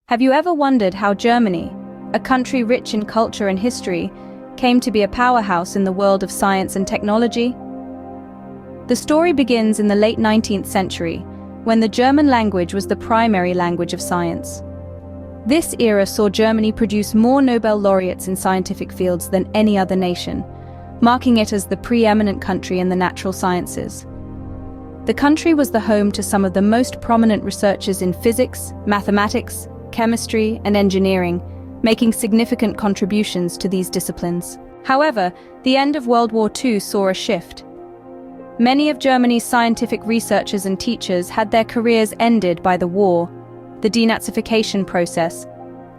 Have you ever wondered how Germany, a country rich in culture and history, came to be a powerhouse in the world of science and technology? The story begins in the late 19th century, when the German language was the primary language of science. This era saw Germany produce more Nobel laureates in scientific fields than any other nation, marking it as the preeminent country in the natural sciences. The country was the home to some of the most prominent researchers in physics, mathematics, chemistry, and engineering, making significant contributions to these disciplines. However, the end of World War II saw a shift. Many of Germany's scientific researchers and teachers had their careers ended by the war, the denazification process,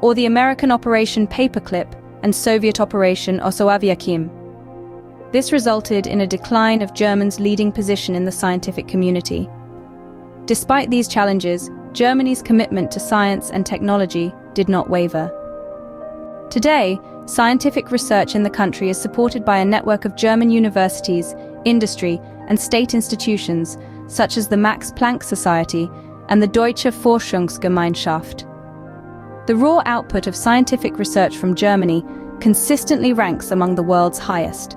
or the American Operation Paperclip and Soviet Operation Osoaviakim. This resulted in a decline of Germany's leading position in the scientific community. Despite these challenges, Germany's commitment to science and technology did not waver. Today, scientific research in the country is supported by a network of German universities, industry, and state institutions, such as the Max Planck Society and the Deutsche Forschungsgemeinschaft. The raw output of scientific research from Germany consistently ranks among the world's highest.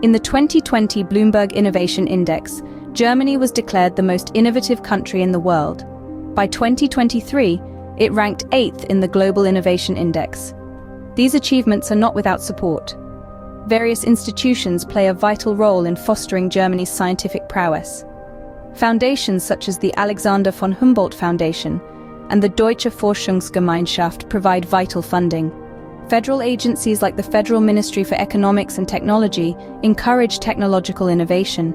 In the 2020 Bloomberg Innovation Index, Germany was declared the most innovative country in the world. By 2023, it ranked 8th in the Global Innovation Index. These achievements are not without support. Various institutions play a vital role in fostering Germany's scientific prowess. Foundations such as the Alexander von Humboldt Foundation and the Deutsche Forschungsgemeinschaft provide vital funding. Federal agencies like the Federal Ministry for Economics and Technology encourage technological innovation.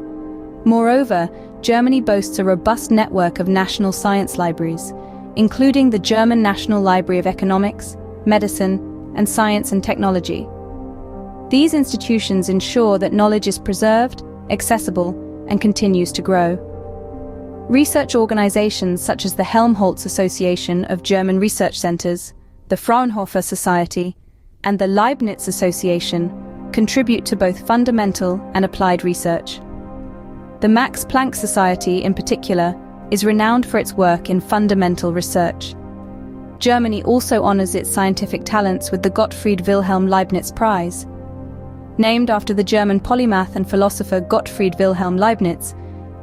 Moreover, Germany boasts a robust network of national science libraries, including the German National Library of Economics, Medicine, and Science and Technology. These institutions ensure that knowledge is preserved, accessible, and continues to grow. Research organizations such as the Helmholtz Association of German Research Centers, the Fraunhofer Society, and the Leibniz Association contribute to both fundamental and applied research. The Max Planck Society, in particular, is renowned for its work in fundamental research. Germany also honors its scientific talents with the Gottfried Wilhelm Leibniz Prize. Named after the German polymath and philosopher Gottfried Wilhelm Leibniz,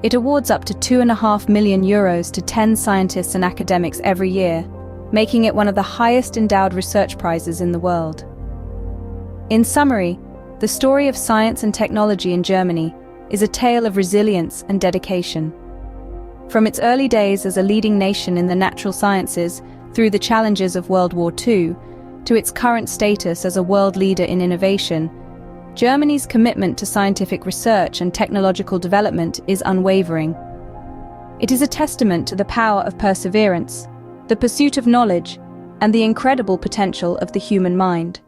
it awards up to €2.5 million to 10 scientists and academics every year, making it one of the highest endowed research prizes in the world. In summary, the story of science and technology in Germany is a tale of resilience and dedication. From its early days as a leading nation in the natural sciences through the challenges of World War II, to its current status as a world leader in innovation, Germany's commitment to scientific research and technological development is unwavering. It is a testament to the power of perseverance, the pursuit of knowledge, and the incredible potential of the human mind.